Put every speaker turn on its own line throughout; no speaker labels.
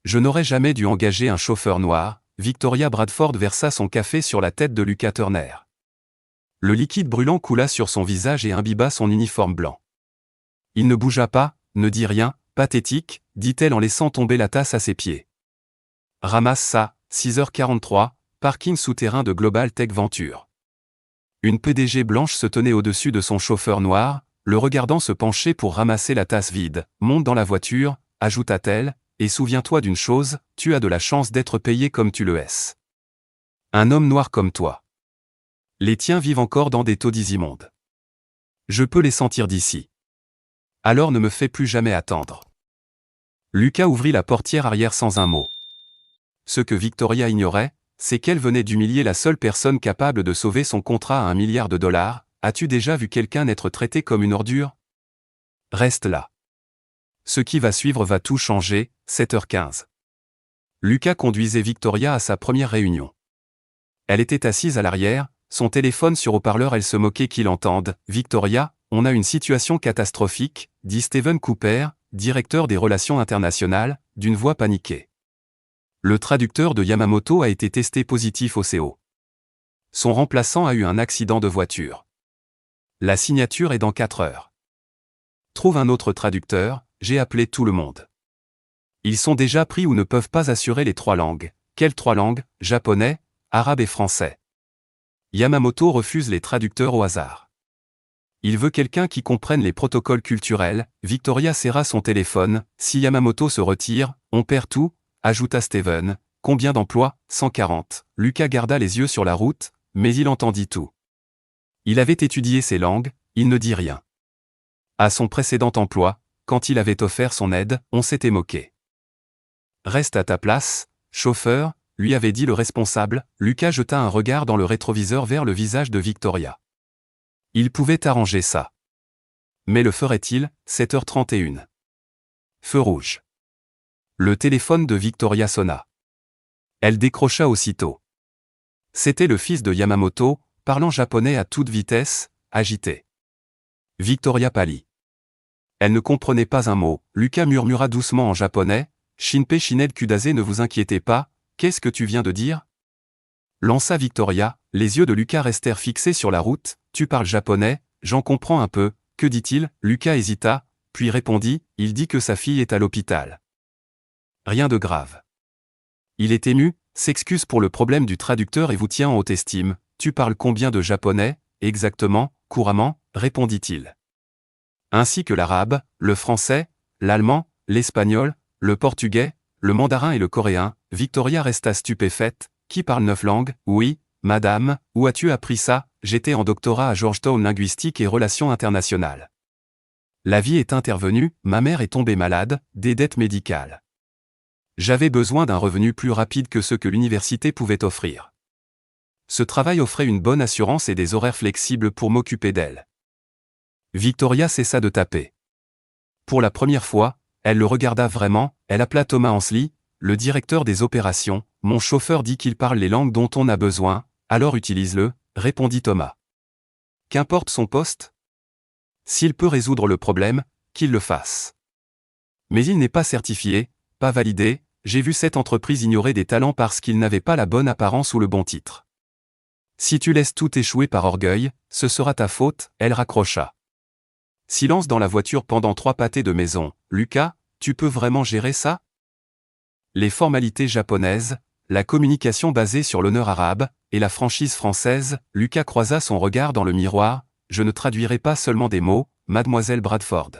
Je n'aurais jamais dû engager un chauffeur noir. Victoria Bradford versa son café sur la tête de Lucas Turner. Le liquide brûlant coula sur son visage et imbiba son uniforme blanc. Il ne bougea pas, ne dit rien, pathétique, dit-elle en laissant tomber la tasse à ses pieds. Ramasse ça, 6h43, parking souterrain de Global Tech Venture. Une PDG blanche se tenait au-dessus de son chauffeur noir, le regardant se pencher pour ramasser la tasse vide. Monte dans la voiture, ajouta-t-elle, et souviens-toi d'une chose, tu as de la chance d'être payé comme tu le es. Un homme noir comme toi. Les tiens vivent encore dans des taudis immondes. Je peux les sentir d'ici. Alors ne me fais plus jamais attendre. Lucas ouvrit la portière arrière sans un mot. Ce que Victoria ignorait, c'est qu'elle venait d'humilier la seule personne capable de sauver son contrat à $1 milliard. As-tu déjà vu quelqu'un être traité comme une ordure? Reste là. Ce qui va suivre va tout changer, 7h15. Lucas conduisait Victoria à sa première réunion. Elle était assise à l'arrière, son téléphone sur haut-parleur, elle se moquait qu'il entende. « Victoria, on a une situation catastrophique », dit Stephen Cooper, directeur des relations internationales, d'une voix paniquée. Le traducteur de Yamamoto a été testé positif au CO. Son remplaçant a eu un accident de voiture. La signature est dans 4 heures. Trouve un autre traducteur, j'ai appelé tout le monde. Ils sont déjà pris ou ne peuvent pas assurer les 3 langues. Quelles 3 langues? Japonais, arabe et français. Yamamoto refuse les traducteurs au hasard. Il veut quelqu'un qui comprenne les protocoles culturels. Victoria serra son téléphone. Si Yamamoto se retire, on perd tout, ajouta Steven. Combien d'emplois? 140. Lucas garda les yeux sur la route, mais il entendit tout. Il avait étudié ces langues, il ne dit rien. À son précédent emploi, quand il avait offert son aide, on s'était moqué. Reste à ta place, chauffeur, lui avait dit le responsable. Lucas jeta un regard dans le rétroviseur vers le visage de Victoria. Il pouvait arranger ça. Mais le ferait-il? 7h31. Feu rouge. Le téléphone de Victoria sonna. Elle décrocha aussitôt. C'était le fils de Yamamoto, parlant japonais à toute vitesse, agité. Victoria pâlit. Elle ne comprenait pas un mot. Lucas murmura doucement en japonais. Shinpei Shinel Kudase, ne vous inquiétez pas, qu'est-ce que tu viens de dire? Lança Victoria, les yeux de Lucas restèrent fixés sur la route. Tu parles japonais, j'en comprends un peu, que dit-il? Lucas hésita, puis répondit, il dit que sa fille est à l'hôpital. Rien de grave. Il est ému, s'excuse pour le problème du traducteur et vous tient en haute estime. Tu parles combien de japonais? Exactement, couramment, répondit-il. Ainsi que l'arabe, le français, l'allemand, l'espagnol, le portugais, le mandarin et le coréen. Victoria resta stupéfaite. Qui parle 9 langues? Oui, madame, où as-tu appris ça? J'étais en doctorat à Georgetown linguistique et relations internationales. La vie est intervenue, ma mère est tombée malade, des dettes médicales. J'avais besoin d'un revenu plus rapide que ce que l'université pouvait offrir. Ce travail offrait une bonne assurance et des horaires flexibles pour m'occuper d'elle. Victoria cessa de taper. Pour la première fois, elle le regarda vraiment, elle appela Thomas Ansley, le directeur des opérations. Mon chauffeur dit qu'il parle les langues dont on a besoin, alors utilise-le, répondit Thomas. Qu'importe son poste? S'il peut résoudre le problème, qu'il le fasse. Mais il n'est pas certifié, pas validé, j'ai vu cette entreprise ignorer des talents parce qu'ils n'avaient pas la bonne apparence ou le bon titre. Si tu laisses tout échouer par orgueil, ce sera ta faute, elle raccrocha. Silence dans la voiture pendant 3 pâtés de maison. Lucas, tu peux vraiment gérer ça? Les formalités japonaises, la communication basée sur l'honneur arabe, et la franchise française. Lucas croisa son regard dans le miroir. Je ne traduirai pas seulement des mots, mademoiselle Bradford.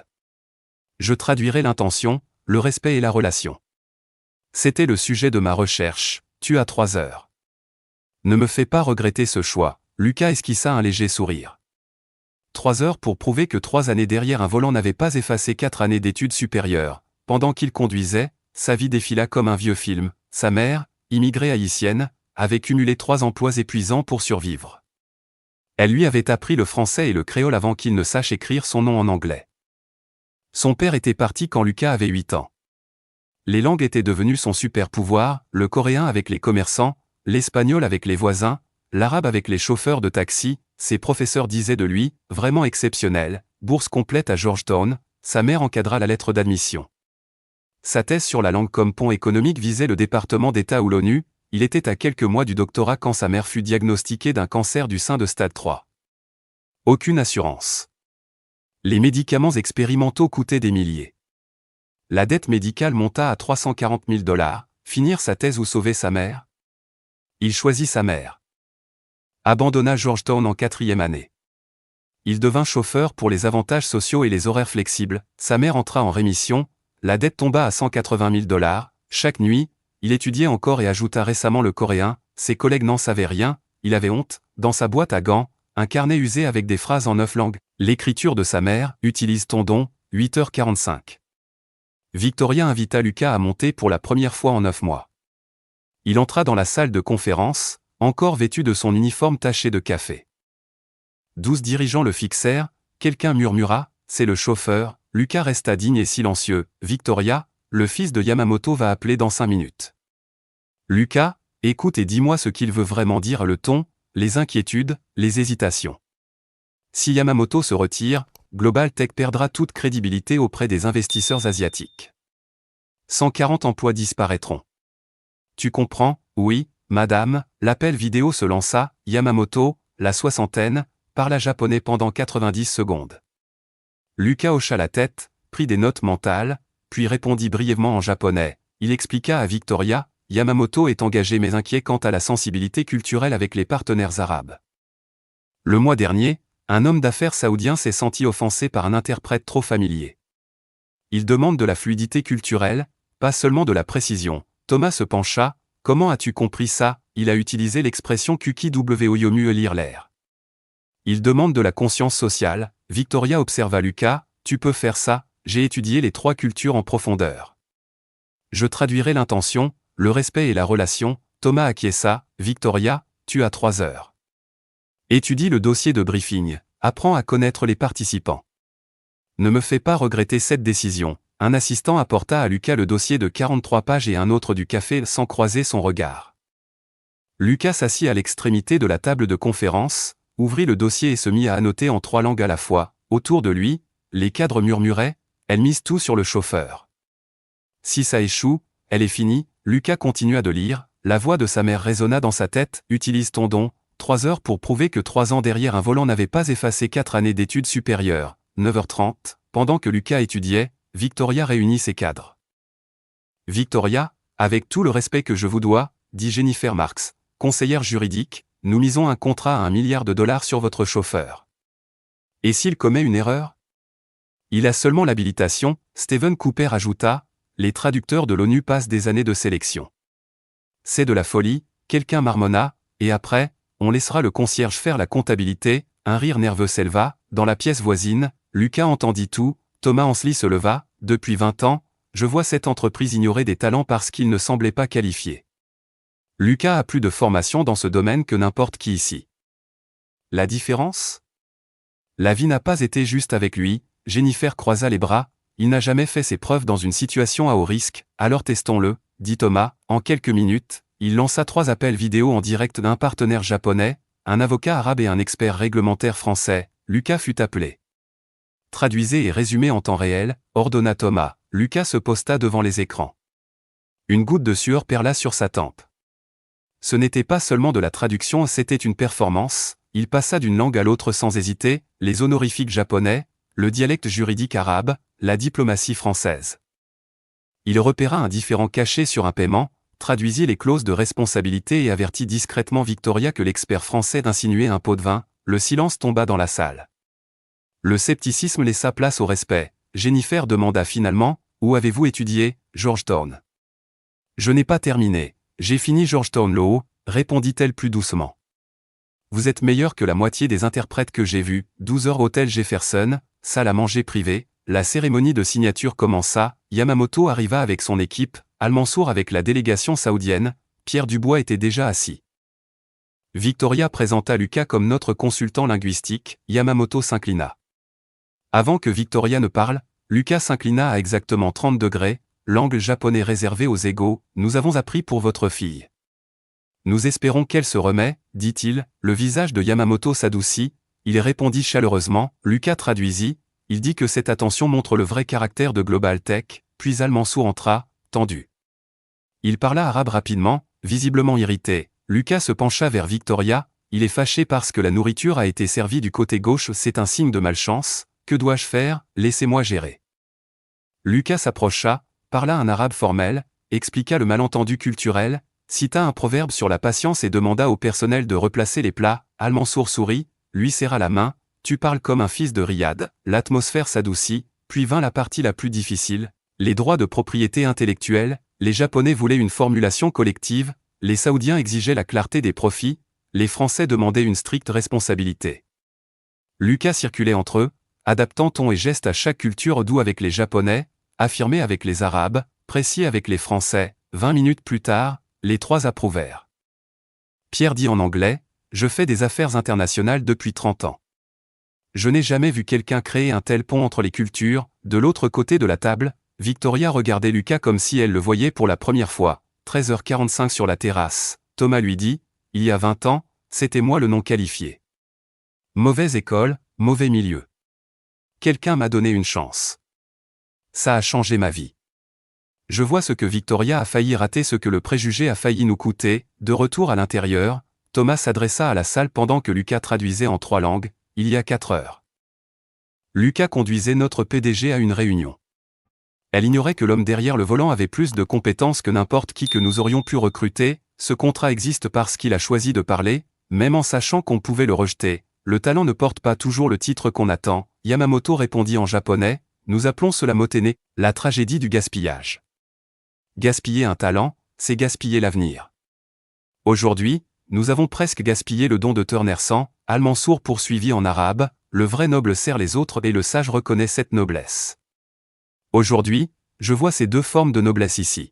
Je traduirai l'intention, le respect et la relation. C'était le sujet de ma recherche. Tu as 3 heures. Ne me fais pas regretter ce choix. Lucas esquissa un léger sourire. 3 heures pour prouver que 3 années derrière un volant n'avaient pas effacé 4 années d'études supérieures. Pendant qu'il conduisait, sa vie défila comme un vieux film. Sa mère, immigrée haïtienne, avait cumulé 3 emplois épuisants pour survivre. Elle lui avait appris le français et le créole avant qu'il ne sache écrire son nom en anglais. Son père était parti quand Lucas avait 8 ans. Les langues étaient devenues son super pouvoir, le coréen avec les commerçants, l'espagnol avec les voisins, l'arabe avec les chauffeurs de taxi. Ses professeurs disaient de lui, vraiment exceptionnel, bourse complète à Georgetown. Sa mère encadra la lettre d'admission. Sa thèse sur la langue comme pont économique visait le département d'État ou l'ONU. Il était à quelques mois du doctorat quand sa mère fut diagnostiquée d'un cancer du sein de stade 3. Aucune assurance. Les médicaments expérimentaux coûtaient des milliers. La dette médicale monta à 340 000 $. Finir sa thèse ou sauver sa mère? Il choisit sa mère. Abandonna Georgetown en 4e année. Il devint chauffeur pour les avantages sociaux et les horaires flexibles. Sa mère entra en rémission, la dette tomba à 180 000 $. Chaque nuit, il étudiait encore et ajouta récemment le coréen. Ses collègues n'en savaient rien, il avait honte. Dans sa boîte à gants, un carnet usé avec des phrases en 9 langues. L'écriture de sa mère, utilise ton don, 8h45. Victoria invita Lucas à monter pour la première fois en 9 mois. Il entra dans la salle de conférence, encore vêtu de son uniforme taché de café. 12 dirigeants le fixèrent, quelqu'un murmura, c'est le chauffeur. Lucas resta digne et silencieux. Victoria, le fils de Yamamoto va appeler dans 5 minutes. Lucas, écoute et dis-moi ce qu'il veut vraiment dire. Le ton, les inquiétudes, les hésitations. Si Yamamoto se retire, Global Tech perdra toute crédibilité auprès des investisseurs asiatiques. 140 emplois disparaîtront. Tu comprends? Oui, madame. L'appel vidéo se lança. Yamamoto, la soixantaine, parla japonais pendant 90 secondes. Lucas hocha la tête, prit des notes mentales, puis répondit brièvement en japonais. Il expliqua à Victoria, Yamamoto est engagé mais inquiet quant à la sensibilité culturelle avec les partenaires arabes. Le mois dernier, un homme d'affaires saoudien s'est senti offensé par un interprète trop familier. Il demande de la fluidité culturelle, pas seulement de la précision. Thomas se pencha. Comment as-tu compris ça? Il a utilisé l'expression QKWO mieux lire l'air. Il demande de la conscience sociale. Victoria observa Lucas. Tu peux faire ça, j'ai étudié les 3 cultures en profondeur. Je traduirai l'intention, le respect et la relation. Thomas acquiesça. Victoria, tu as 3 heures. Étudie le dossier de briefing, apprends à connaître les participants. Ne me fais pas regretter cette décision. Un assistant apporta à Lucas le dossier de 43 pages et un autre du café sans croiser son regard. Lucas s'assit à l'extrémité de la table de conférence, ouvrit le dossier et se mit à annoter en 3 langues à la fois. Autour de lui, les cadres murmuraient, elle mise tout sur le chauffeur. Si ça échoue, elle est finie. Lucas continua de lire, la voix de sa mère résonna dans sa tête, utilise ton don. 3 heures pour prouver que 3 ans derrière un volant n'avaient pas effacé 4 années d'études supérieures. 9h30, pendant que Lucas étudiait, Victoria réunit ses cadres. Victoria, avec tout le respect que je vous dois, dit Jennifer Marks, conseillère juridique, nous misons un contrat à $1 milliard sur votre chauffeur. Et s'il commet une erreur? Il a seulement l'habilitation, Stephen Cooper ajouta, les traducteurs de l'ONU passent des années de sélection. C'est de la folie, quelqu'un marmonna, et après, on laissera le concierge faire la comptabilité. Un rire nerveux s'éleva. Dans la pièce voisine, Lucas entendit tout. Thomas Ansely se leva. Depuis 20 ans, je vois cette entreprise ignorer des talents parce qu'ils ne semblaient pas qualifiés. Lucas a plus de formation dans ce domaine que n'importe qui ici. La différence? La vie n'a pas été juste avec lui. Jennifer croisa les bras. Il n'a jamais fait ses preuves dans une situation à haut risque. Alors testons-le, dit Thomas. En quelques minutes, il lança 3 appels vidéo en direct d'un partenaire japonais, un avocat arabe et un expert réglementaire français. Lucas fut appelé. Traduisez et résumez en temps réel, ordonna Thomas. Lucas se posta devant les écrans. Une goutte de sueur perla sur sa tempe. Ce n'était pas seulement de la traduction, c'était une performance. Il passa d'une langue à l'autre sans hésiter, les honorifiques japonais, le dialecte juridique arabe, la diplomatie française. Il repéra un différend caché sur un paiement, traduisit les clauses de responsabilité et avertit discrètement Victoria que l'expert français d'insinuer un pot de vin. Le silence tomba dans la salle. Le scepticisme laissa place au respect. Jennifer demanda finalement, où avez-vous étudié? Georgetown. Je n'ai pas terminé. J'ai fini Georgetown Law, répondit-elle plus doucement. Vous êtes meilleur que la moitié des interprètes que j'ai vus. 12 heures hôtel Jefferson, salle à manger privée. La cérémonie de signature commença. Yamamoto arriva avec son équipe. Al-Mansour avec la délégation saoudienne, Pierre Dubois était déjà assis. Victoria présenta Lucas comme notre consultant linguistique, Yamamoto s'inclina. Avant que Victoria ne parle, Lucas s'inclina à exactement 30 degrés, l'angle japonais réservé aux égaux, nous avons appris pour votre fille. Nous espérons qu'elle se remet, dit-il, le visage de Yamamoto s'adoucit, il répondit chaleureusement, Lucas traduisit, il dit que cette attention montre le vrai caractère de Global Tech, puis Al-Mansour entra, tendu. Il parla arabe rapidement, visiblement irrité. Lucas se pencha vers Victoria, il est fâché parce que la nourriture a été servie du côté gauche, c'est un signe de malchance, que dois-je faire, laissez-moi gérer. Lucas s'approcha, parla un arabe formel, expliqua le malentendu culturel, cita un proverbe sur la patience et demanda au personnel de replacer les plats. Al-Mansour sourit, lui serra la main, tu parles comme un fils de Riyad, l'atmosphère s'adoucit, puis vint la partie la plus difficile, les droits de propriété intellectuelle, les Japonais voulaient une formulation collective, les Saoudiens exigeaient la clarté des profits, les Français demandaient une stricte responsabilité. Lucas circulait entre eux, adaptant ton et geste à chaque culture, doux avec les Japonais, affirmé avec les Arabes, précis avec les Français. 20 minutes plus tard, les trois approuvèrent. Pierre dit en anglais, « Je fais des affaires internationales depuis 30 ans. Je n'ai jamais vu quelqu'un créer un tel pont entre les cultures. » De l'autre côté de la table, Victoria regardait Lucas comme si elle le voyait pour la première fois. 13h45 sur la terrasse, Thomas lui dit, « Il y a 20 ans, c'était moi le non qualifié. Mauvaise école, mauvais milieu. Quelqu'un m'a donné une chance. Ça a changé ma vie. Je vois ce que Victoria a failli rater, ce que le préjugé a failli nous coûter. » De retour à l'intérieur, Thomas s'adressa à la salle pendant que Lucas traduisait en 3 langues, « Il y a 4 heures. Lucas conduisait notre PDG à une réunion. Elle ignorait que l'homme derrière le volant avait plus de compétences que n'importe qui que nous aurions pu recruter. Ce contrat existe parce qu'il a choisi de parler, même en sachant qu'on pouvait le rejeter. Le talent ne porte pas toujours le titre qu'on attend. Yamamoto répondit en japonais, nous appelons cela motene, la tragédie du gaspillage. Gaspiller un talent, c'est gaspiller l'avenir. Aujourd'hui, nous avons presque gaspillé le don de Turner 100, Al-Mansour poursuivit en arabe, le vrai noble sert les autres et le sage reconnaît cette noblesse. Aujourd'hui, je vois ces deux formes de noblesse ici.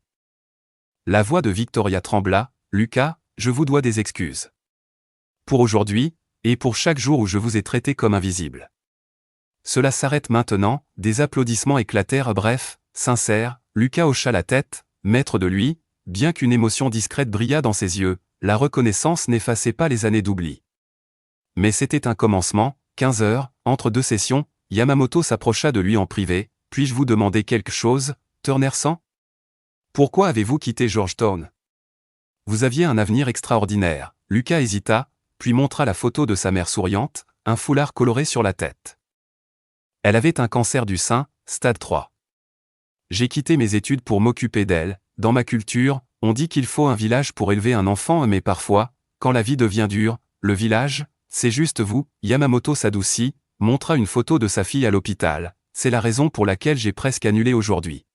La voix de Victoria trembla, Lucas, je vous dois des excuses. Pour aujourd'hui, et pour chaque jour où je vous ai traité comme invisible. Cela s'arrête maintenant, des applaudissements éclatèrent, bref, sincères, Lucas hocha la tête, maître de lui, bien qu'une émotion discrète brilla dans ses yeux, la reconnaissance n'effaçait pas les années d'oubli. Mais c'était un commencement. 15 heures, entre 2 sessions, Yamamoto s'approcha de lui en privé, puis-je vous demander quelque chose, Turner 100 ? Pourquoi avez-vous quitté Georgetown ? Vous aviez un avenir extraordinaire. Lucas hésita, puis montra la photo de sa mère souriante, un foulard coloré sur la tête. Elle avait un cancer du sein, stade 3. J'ai quitté mes études pour m'occuper d'elle. Dans ma culture, on dit qu'il faut un village pour élever un enfant, mais parfois, quand la vie devient dure, le village, c'est juste vous. Yamamoto s'adoucit, montra une photo de sa fille à l'hôpital. C'est la raison pour laquelle j'ai presque annulé aujourd'hui.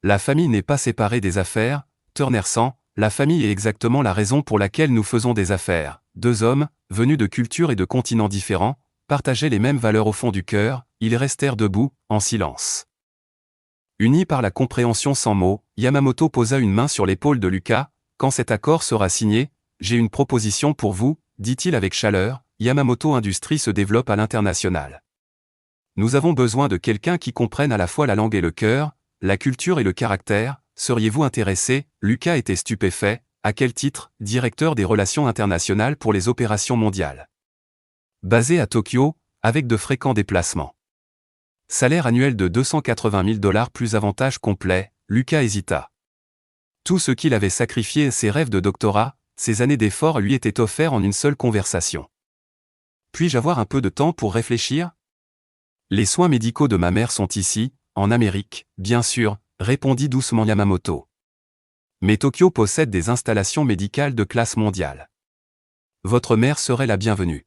La famille n'est pas séparée des affaires, Turner 100, la famille est exactement la raison pour laquelle nous faisons des affaires. 2 hommes, venus de cultures et de continents différents, partageaient les mêmes valeurs au fond du cœur, ils restèrent debout, en silence. Unis par la compréhension sans mots, Yamamoto posa une main sur l'épaule de Lucas. Quand cet accord sera signé, j'ai une proposition pour vous, dit-il avec chaleur. Yamamoto Industries se développe à l'international. Nous avons besoin de quelqu'un qui comprenne à la fois la langue et le cœur, la culture et le caractère. Seriez-vous intéressé ? Lucas était stupéfait. À quel titre ? Directeur des relations internationales pour les opérations mondiales. Basé à Tokyo, avec de fréquents déplacements. Salaire annuel de $280 000 plus avantages complets, Lucas hésita. Tout ce qu'il avait sacrifié, ses rêves de doctorat, ses années d'efforts lui étaient offerts en une seule conversation. Puis-je avoir un peu de temps pour réfléchir ? Les soins médicaux de ma mère sont ici, en Amérique, bien sûr, répondit doucement Yamamoto. Mais Tokyo possède des installations médicales de classe mondiale. Votre mère serait la bienvenue.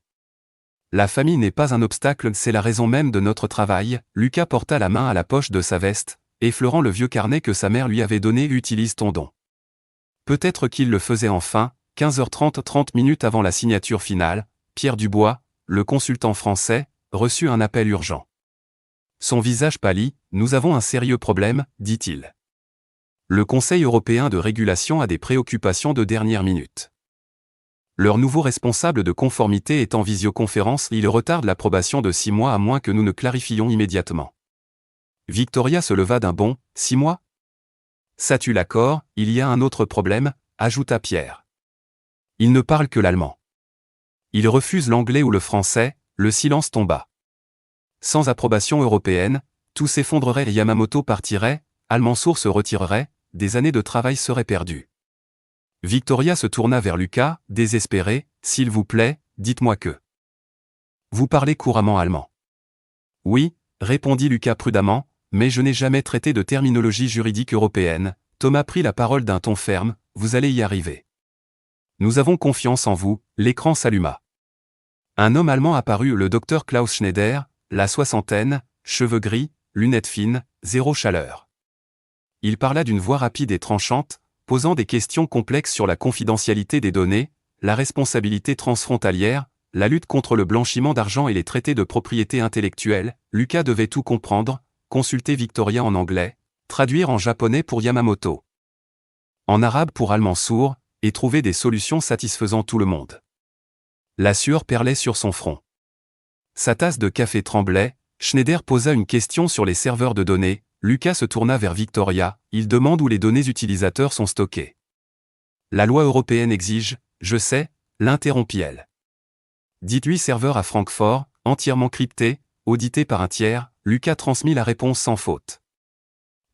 La famille n'est pas un obstacle, c'est la raison même de notre travail. Lucas porta la main à la poche de sa veste, effleurant le vieux carnet que sa mère lui avait donné. Utilise ton don. Peut-être qu'il le faisait enfin. 15h30, 30 minutes avant la signature finale, Pierre Dubois, le consultant français, reçut un appel urgent. Son visage pâlit, nous avons un sérieux problème, dit-il. Le Conseil européen de régulation a des préoccupations de dernière minute. Leur nouveau responsable de conformité est en visioconférence, il retarde l'approbation de 6 mois à moins que nous ne clarifions immédiatement. Victoria se leva d'un bond, 6 mois ? Ça tue l'accord, il y a un autre problème, ajouta Pierre. Il ne parle que l'allemand. Il refuse l'anglais ou le français, le silence tomba. Sans approbation européenne, tout s'effondrerait et Yamamoto partirait, Almansour se retirerait, des années de travail seraient perdues. Victoria se tourna vers Lucas, désespérée. « S'il vous plaît, dites-moi que vous parlez couramment allemand. » « Oui, » répondit Lucas prudemment, « mais je n'ai jamais traité de terminologie juridique européenne. » Thomas prit la parole d'un ton ferme, « Vous allez y arriver. Nous avons confiance en vous. » L'écran s'alluma. Un homme allemand apparut, le docteur Klaus Schneider, la soixantaine, cheveux gris, lunettes fines, zéro chaleur. Il parla d'une voix rapide et tranchante, posant des questions complexes sur la confidentialité des données, la responsabilité transfrontalière, la lutte contre le blanchiment d'argent et les traités de propriété intellectuelle. Lucas devait tout comprendre, consulter Victoria en anglais, traduire en japonais pour Yamamoto, en arabe pour Almansour, et trouver des solutions satisfaisant tout le monde. La sueur perlait sur son front. Sa tasse de café tremblait. Schneider posa une question sur les serveurs de données. Lucas se tourna vers Victoria, il demande où les données utilisateurs sont stockées. La loi européenne exige, je sais, l'interrompit-elle. Dites-lui serveur à Francfort, entièrement crypté, audité par un tiers. Lucas transmit la réponse sans faute.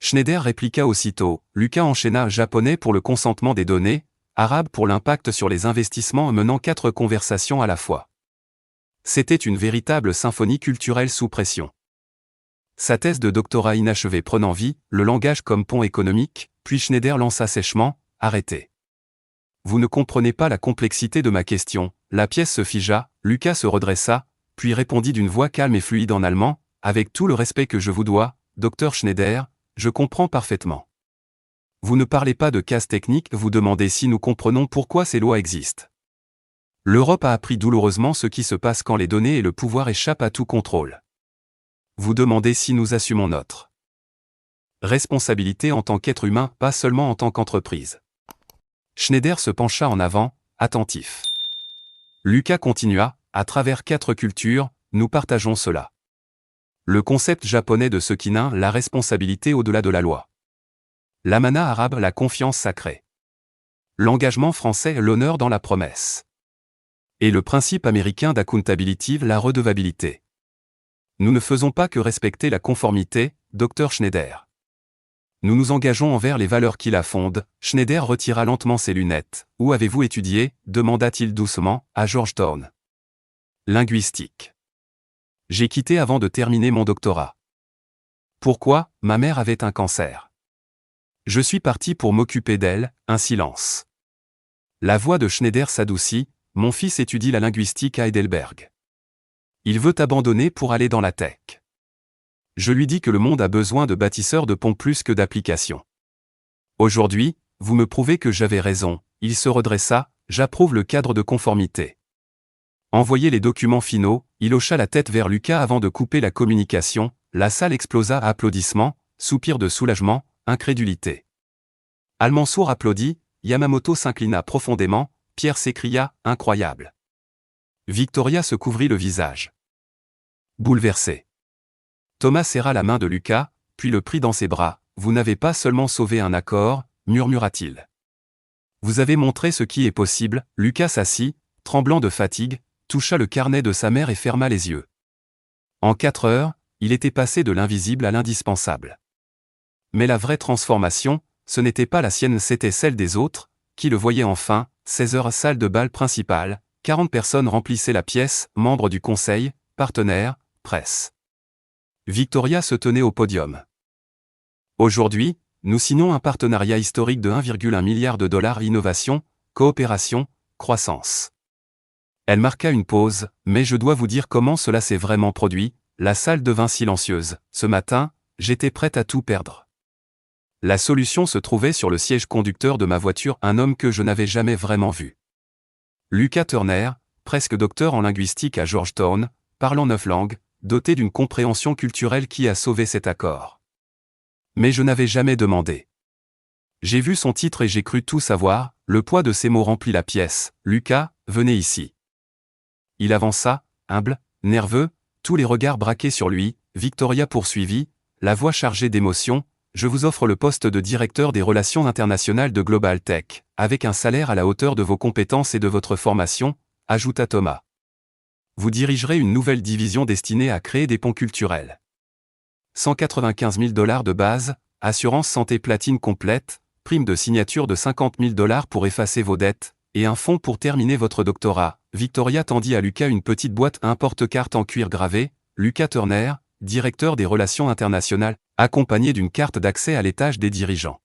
Schneider répliqua aussitôt. Lucas enchaîna japonais pour le consentement des données, arabe pour l'impact sur les investissements, menant 4 conversations à la fois. C'était une véritable symphonie culturelle sous pression. Sa thèse de doctorat inachevée prenant vie, le langage comme pont économique, puis Schneider lança sèchement, « Arrêtez. Vous ne comprenez pas la complexité de ma question. » La pièce se figea, Lucas se redressa, puis répondit d'une voix calme et fluide en allemand, « Avec tout le respect que je vous dois, docteur Schneider, je comprends parfaitement. Vous ne parlez pas de cases techniques, vous demandez si nous comprenons pourquoi ces lois existent. L'Europe a appris douloureusement ce qui se passe quand les données et le pouvoir échappent à tout contrôle. Vous demandez si nous assumons notre responsabilité en tant qu'être humain, pas seulement en tant qu'entreprise. » Schneider se pencha en avant, attentif. Lucas continua, « À travers 4 cultures, nous partageons cela. Le concept japonais de Sekinin, la responsabilité au-delà de la loi. L'amana arabe, la confiance sacrée. L'engagement français, l'honneur dans la promesse. Et le principe américain d'accountability, la redevabilité. Nous ne faisons pas que respecter la conformité, Dr Schneider. Nous nous engageons envers les valeurs qui la fondent. » Schneider retira lentement ses lunettes. « Où avez-vous étudié ?» demanda-t-il doucement, « À Georgetown. Linguistique. J'ai quitté avant de terminer mon doctorat. Pourquoi ? Ma mère avait un cancer. Je suis parti pour m'occuper d'elle. » Un silence. La voix de Schneider s'adoucit. « Mon fils étudie la linguistique à Heidelberg. Il veut abandonner pour aller dans la tech. Je lui dis que le monde a besoin de bâtisseurs de ponts plus que d'applications. Aujourd'hui, vous me prouvez que j'avais raison. » Il se redressa. « J'approuve le cadre de conformité. Envoyez les documents finaux. » Il hocha la tête vers Lucas avant de couper la communication. La salle explosa à applaudissements, soupirs de soulagement, incrédulité. Almansour applaudit, Yamamoto s'inclina profondément, Pierre s'écria, « Incroyable. » Victoria se couvrit le visage. Bouleversé. Thomas serra la main de Lucas, puis le prit dans ses bras. « Vous n'avez pas seulement sauvé un accord, » murmura-t-il. « Vous avez montré ce qui est possible. » Lucas s'assit, tremblant de fatigue, toucha le carnet de sa mère et ferma les yeux. En 4 heures, il était passé de l'invisible à l'indispensable. Mais la vraie transformation, ce n'était pas la sienne, c'était celle des autres, qui le voyaient enfin. 16 heures, salle de bal principale, 40 personnes remplissaient la pièce, membres du conseil, partenaires, presse. Victoria se tenait au podium. Aujourd'hui, nous signons un partenariat historique de 1,1 milliard de dollars, innovation, coopération, croissance. Elle marqua une pause, mais je dois vous dire comment cela s'est vraiment produit. La salle devint silencieuse. Ce matin, j'étais prête à tout perdre. La solution se trouvait sur le siège conducteur de ma voiture, un homme que je n'avais jamais vraiment vu. Lucas Turner, presque docteur en linguistique à Georgetown, parlant 9 langues, doté d'une compréhension culturelle qui a sauvé cet accord. Mais je n'avais jamais demandé. J'ai vu son titre et j'ai cru tout savoir. Le poids de ces mots remplit la pièce. « Lucas, venez ici. » Il avança, humble, nerveux, tous les regards braqués sur lui. Victoria poursuivit, la voix chargée d'émotion, « Je vous offre le poste de directeur des relations internationales de Global Tech, avec un salaire à la hauteur de vos compétences et de votre formation, » ajouta Thomas. Vous dirigerez une nouvelle division destinée à créer des ponts culturels. 195 000 $ de base, assurance santé platine complète, prime de signature de 50 000 $ pour effacer vos dettes, et un fonds pour terminer votre doctorat. Victoria tendit à Lucas une petite boîte à un porte-carte en cuir gravé, Lucas Turner, directeur des relations internationales, accompagné d'une carte d'accès à l'étage des dirigeants.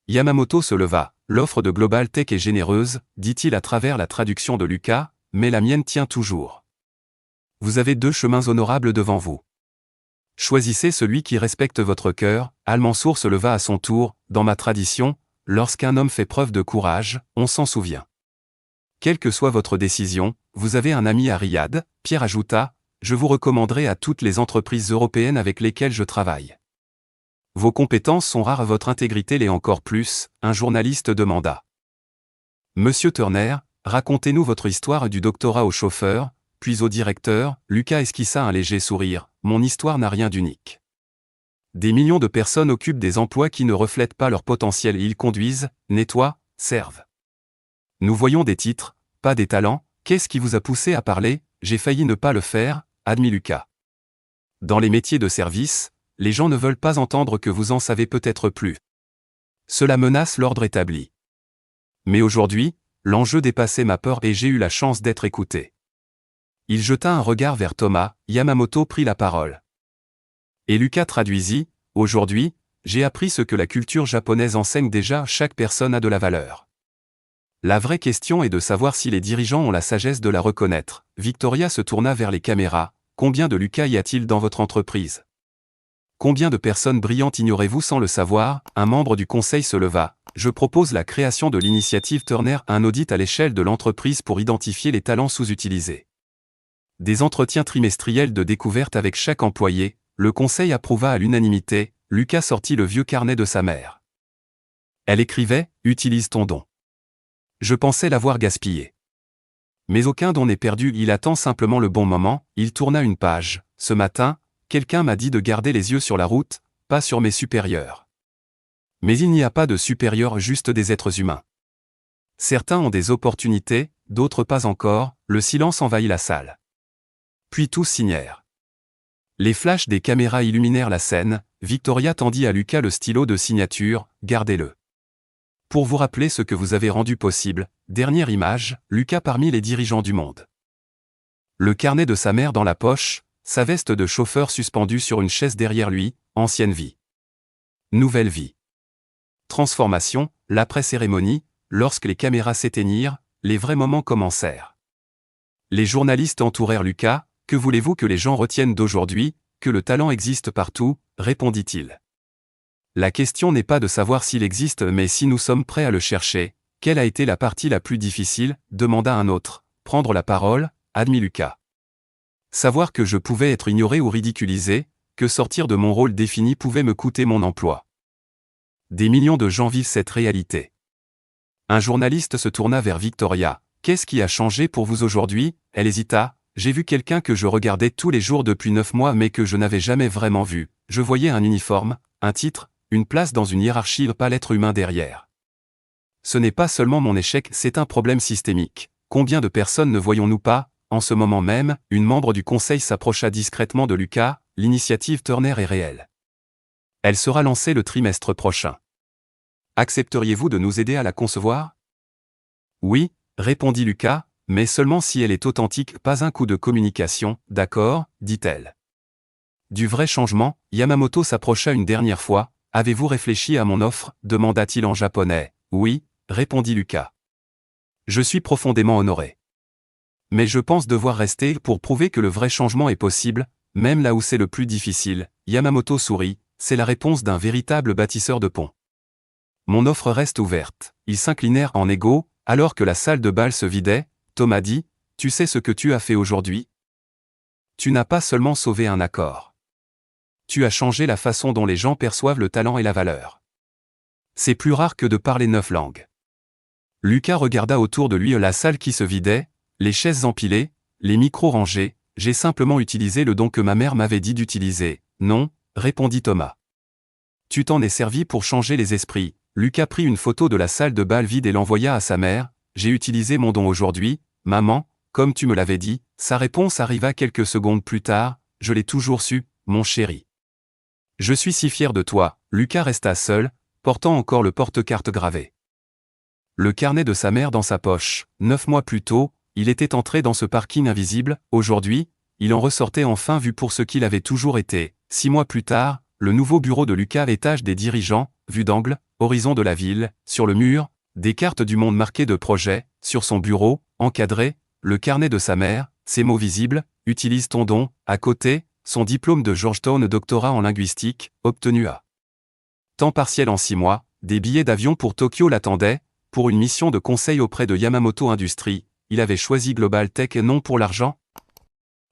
Yamamoto se leva. L'offre de Global Tech est généreuse, dit-il à travers la traduction de Lucas, mais la mienne tient toujours. Vous avez 2 chemins honorables devant vous. Choisissez celui qui respecte votre cœur. Al-Mansour se leva à son tour. Dans ma tradition, lorsqu'un homme fait preuve de courage, on s'en souvient. Quelle que soit votre décision, vous avez un ami à Riyad. Pierre ajouta, je vous recommanderai à toutes les entreprises européennes avec lesquelles je travaille. Vos compétences sont rares, votre intégrité l'est encore plus, un journaliste demanda. Monsieur Turner, racontez-nous votre histoire du doctorat au chauffeur, puis au directeur. Lucas esquissa un léger sourire. Mon histoire n'a rien d'unique. Des millions de personnes occupent des emplois qui ne reflètent pas leur potentiel et ils conduisent, nettoient, servent. Nous voyons des titres, pas des talents. Qu'est-ce qui vous a poussé à parler? J'ai failli ne pas le faire, admit Lucas. Dans les métiers de service, les gens ne veulent pas entendre que vous en savez peut-être plus. Cela menace l'ordre établi. Mais aujourd'hui, l'enjeu dépassait ma peur et j'ai eu la chance d'être écouté. Il jeta un regard vers Thomas. Yamamoto prit la parole. Et Lucas traduisit, aujourd'hui, j'ai appris ce que la culture japonaise enseigne déjà, chaque personne a de la valeur. La vraie question est de savoir si les dirigeants ont la sagesse de la reconnaître. Victoria se tourna vers les caméras. Combien de Lucas y a-t-il dans votre entreprise? Combien de personnes brillantes ignorez-vous sans le savoir? Un membre du conseil se leva. Je propose la création de l'initiative Turner, un audit à l'échelle de l'entreprise pour identifier les talents sous-utilisés. Des entretiens trimestriels de découverte avec chaque employé. Le conseil approuva à l'unanimité. Lucas sortit le vieux carnet de sa mère. Elle écrivait, utilise ton don. Je pensais l'avoir gaspillé. Mais aucun don n'est perdu, il attend simplement le bon moment. Il tourna une page. Ce matin, quelqu'un m'a dit de garder les yeux sur la route, pas sur mes supérieurs. Mais il n'y a pas de supérieurs, juste des êtres humains. Certains ont des opportunités, d'autres pas encore. Le silence envahit la salle. Puis tous signèrent. Les flashs des caméras illuminèrent la scène. Victoria tendit à Lucas le stylo de signature, gardez-le. Pour vous rappeler ce que vous avez rendu possible. Dernière image, Lucas parmi les dirigeants du monde. Le carnet de sa mère dans la poche, sa veste de chauffeur suspendue sur une chaise derrière lui, ancienne vie. Nouvelle vie. Transformation, l'après-cérémonie, lorsque les caméras s'éteignirent, les vrais moments commencèrent. Les journalistes entourèrent Lucas. Que voulez-vous que les gens retiennent d'aujourd'hui? Que le talent existe partout, répondit-il. La question n'est pas de savoir s'il existe mais si nous sommes prêts à le chercher. Quelle a été la partie la plus difficile? Demanda un autre. Prendre la parole, admit Lucas. Savoir que je pouvais être ignoré ou ridiculisé, que sortir de mon rôle défini pouvait me coûter mon emploi. Des millions de gens vivent cette réalité. Un journaliste se tourna vers Victoria. Qu'est-ce qui a changé pour vous aujourd'hui? Elle hésita. J'ai vu quelqu'un que je regardais tous les jours depuis 9 mois mais que je n'avais jamais vraiment vu. Je voyais un uniforme, un titre, une place dans une hiérarchie, pas l'être humain derrière. Ce n'est pas seulement mon échec, c'est un problème systémique. Combien de personnes ne voyons-nous pas? En ce moment même, une membre du conseil s'approcha discrètement de Lucas. L'initiative Turner est réelle. Elle sera lancée le trimestre prochain. Accepteriez-vous de nous aider à la concevoir? Oui, répondit Lucas, mais seulement si elle est authentique, pas un coup de communication, d'accord, dit-elle. Du vrai changement, Yamamoto s'approcha une dernière fois. Avez-vous réfléchi à mon offre? Demanda-t-il en japonais. Oui, répondit Lucas. Je suis profondément honoré. Mais je pense devoir rester pour prouver que le vrai changement est possible, même là où c'est le plus difficile. Yamamoto sourit, c'est la réponse d'un véritable bâtisseur de ponts. Mon offre reste ouverte. Ils s'inclinèrent en égaux, alors que la salle de bal se vidait. Thomas dit, tu sais ce que tu as fait aujourd'hui? Tu n'as pas seulement sauvé un accord. Tu as changé la façon dont les gens perçoivent le talent et la valeur. C'est plus rare que de parler 9 langues. Lucas regarda autour de lui la salle qui se vidait, les chaises empilées, les micros rangés. J'ai simplement utilisé le don que ma mère m'avait dit d'utiliser. Non, répondit Thomas. Tu t'en es servi pour changer les esprits. Lucas prit une photo de la salle de bal vide et l'envoya à sa mère. J'ai utilisé mon don aujourd'hui, maman, comme tu me l'avais dit. Sa réponse arriva quelques secondes plus tard. Je l'ai toujours su, mon chéri. Je suis si fier de toi. Lucas resta seul, portant encore le porte-carte gravé. Le carnet de sa mère dans sa poche. 9 mois plus tôt, il était entré dans ce parking invisible. Aujourd'hui, il en ressortait enfin vu pour ce qu'il avait toujours été. 6 mois plus tard, le nouveau bureau de Lucas, étage des dirigeants, vue d'angle, horizon de la ville, sur le mur, des cartes du monde marquées de projets, sur son bureau, encadré, le carnet de sa mère, ses mots visibles, utilise ton don, à côté, son diplôme de Georgetown, doctorat en linguistique, obtenu à temps partiel en 6 mois, des billets d'avion pour Tokyo l'attendaient, pour une mission de conseil auprès de Yamamoto Industries. Il avait choisi Global Tech non pour l'argent,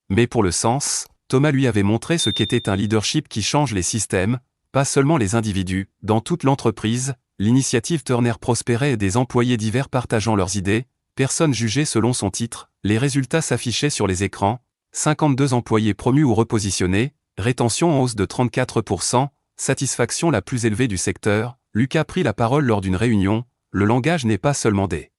mais pour le sens. Thomas lui avait montré ce qu'était un leadership qui change les systèmes, pas seulement les individus. Dans toute l'entreprise, l'initiative Turner prospérait et des employés divers partageant leurs idées, personne jugé selon son titre, les résultats s'affichaient sur les écrans, 52 employés promus ou repositionnés, rétention en hausse de 34%, satisfaction la plus élevée du secteur. Lucas prit la parole lors d'une réunion, le langage n'est pas seulement des